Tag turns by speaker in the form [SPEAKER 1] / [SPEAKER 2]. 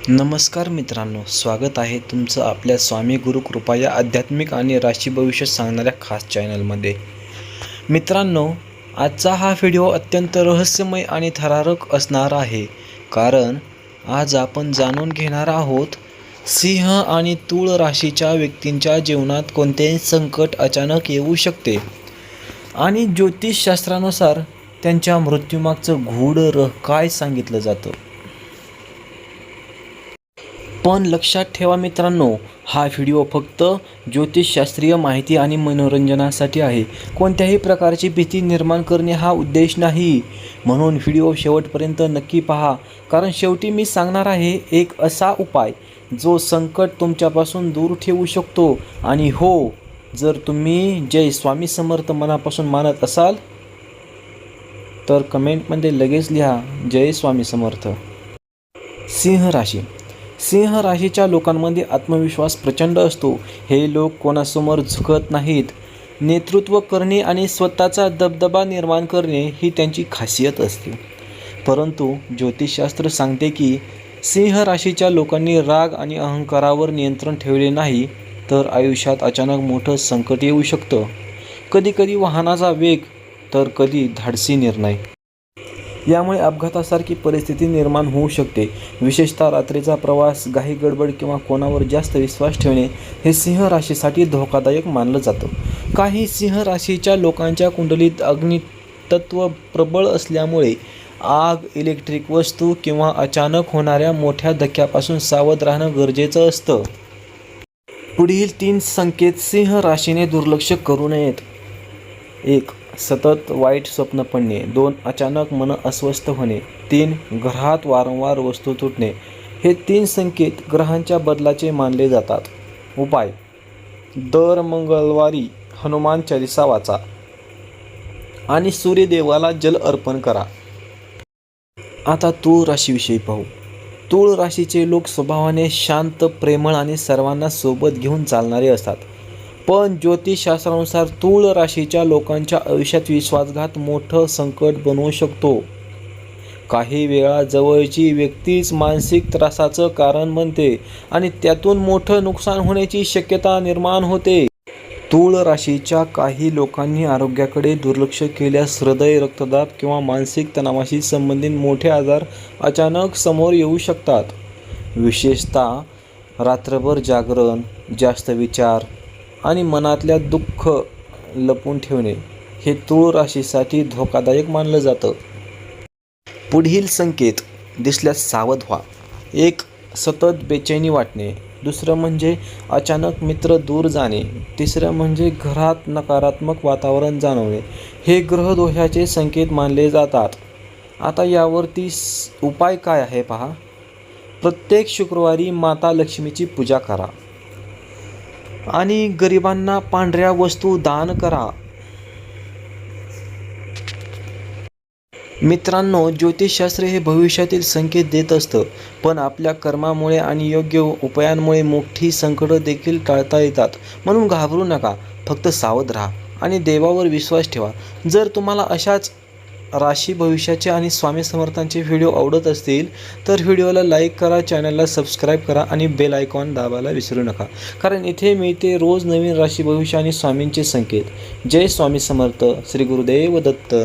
[SPEAKER 1] नमस्कार मित्रांनो, स्वागत आहे तुमचं आपल्या स्वामी गुरु कृपा या आध्यात्मिक आणि राशी भविष्य सांगणाऱ्या खास चॅनलमध्ये. मित्रांनो, आजचा हा व्हिडिओ अत्यंत रहस्यमय आणि थरारक असणार आहे, कारण आज आपण जाणून घेणार आहोत सिंह आणि तूळ राशीच्या व्यक्तींच्या जीवनात कोणतेही संकट अचानक येऊ शकते आणि ज्योतिषशास्त्रानुसार त्यांच्या मृत्यूमागचं गूढ काय सांगितलं जातं. पण लक्षात ठेवा मित्रांनो, हा व्हिडिओ फक्त ज्योतिषशास्त्रीय माहिती आणि मनोरंजनासाठी आहे. कोणत्याही प्रकारची भीती निर्माण करणे हा उद्देश नाही. म्हणून व्हिडिओ शेवटपर्यंत नक्की पहा, कारण शेवटी मी सांगणार आहे एक असा उपाय जो संकट तुमच्यापासून दूर ठेवू शकतो. आणि हो, जर तुम्ही जय स्वामी समर्थ मनापासून मानत असाल तर कमेंटमध्ये लगेच लिहा जय स्वामी समर्थ. सिंह राशी. सिंह राशीच्या लोकांमध्ये आत्मविश्वास प्रचंड असतो. हे लोक कोणासमोर झुकत नाहीत. नेतृत्व करणे आणि स्वतःचा दबदबा निर्माण करणे ही त्यांची खासियत असते. परंतु ज्योतिषशास्त्र सांगते की सिंह राशीच्या लोकांनी राग आणि अहंकारावर नियंत्रण ठेवले नाही तर आयुष्यात अचानक मोठं संकट येऊ शकतं. कधीकधी वाहनाचा वेग तर कधी धाडसी निर्णय. यामुळे अपघातासारखी परिस्थिती निर्माण होऊ शकते. विशेषतः रात्रीचा प्रवास, घाई गडबड किंवा कोणावर जास्त विश्वास ठेवणे हे सिंह राशीसाठी धोकादायक मानलं जातं. काही सिंह राशीच्या लोकांच्या कुंडलीत अग्नितत्व प्रबळ असल्यामुळे आग, इलेक्ट्रिक वस्तू किंवा अचानक होणाऱ्या मोठ्या धक्क्यापासून सावध राहणं गरजेचं असतं. पुढील 3 संकेत सिंह राशीने दुर्लक्ष करू नयेत. 1. सतत वाईट स्वप्न पडणे. 2. अचानक मन अस्वस्थ होणे. 3. घरात वारंवार वस्तू तुटणे. हे 3 संकेत ग्रहांच्या बदलाचे मानले जातात. उपाय: दर मंगळवारी हनुमान चालीसा वाचा आणि सूर्यदेवाला जल अर्पण करा. आता तूळ राशीविषयी पाहू. तूळ राशीचे लोक स्वभावाने शांत, प्रेमळ आणि सर्वांना सोबत घेऊन चालणारे असतात. पण ज्योतिषशास्त्रानुसार तूळ राशीच्या लोकांच्या आयुष्यात विश्वासघात मोठं संकट बनवू शकतो. काही वेळा जवळची व्यक्तीच मानसिक त्रासाचं कारण बनते आणि त्यातून मोठं नुकसान होण्याची शक्यता निर्माण होते. तूळ राशीच्या काही लोकांनी आरोग्याकडे दुर्लक्ष केल्यास हृदय, रक्तदाब किंवा मानसिक तणावाशी संबंधित मोठे आजार अचानक समोर येऊ शकतात. विशेषतः रात्रभर जागरण, जास्त विचार आणि मनातल्या दुःख लपवून ठेवणे हे तूळ राशीसाठी धोकादायक मानलं जातं. पुढील संकेत दिसल्यास सावध व्हा. 1. सतत बेचैनी वाटणे. 2. म्हणजे अचानक मित्र दूर जाणे. 3. म्हणजे घरात नकारात्मक वातावरण जाणवणे. हे ग्रहदोषाचे संकेत मानले जातात. आता यावरती उपाय काय आहे पहा. प्रत्येक शुक्रवारी माता लक्ष्मीची पूजा करा आणि गरिबांना पांढऱ्या वस्तू दान करा. मित्रांनो, ज्योतिषशास्त्र हे भविष्यातील संकेत देत असतं, पण आपल्या कर्मामुळे आणि योग्य उपायांमुळे मोठी संकटं देखील टाळता येतात. म्हणून घाबरू नका, फक्त सावध राहा आणि देवावर विश्वास ठेवा. जर तुम्हाला अशाच राशी भविष्याचे आणि स्वामी समर्थांचे व्हिडिओ आवडत असतील तर व्हिडिओला लाईक करा, चॅनलला सबस्क्राईब करा आणि बेल आयकॉन दाबायला विसरू नका, कारण इथे मिळते रोज नवीन राशी भविष्य आणि स्वामींचे संकेत. जय स्वामी समर्थ. श्री गुरुदेव दत्त.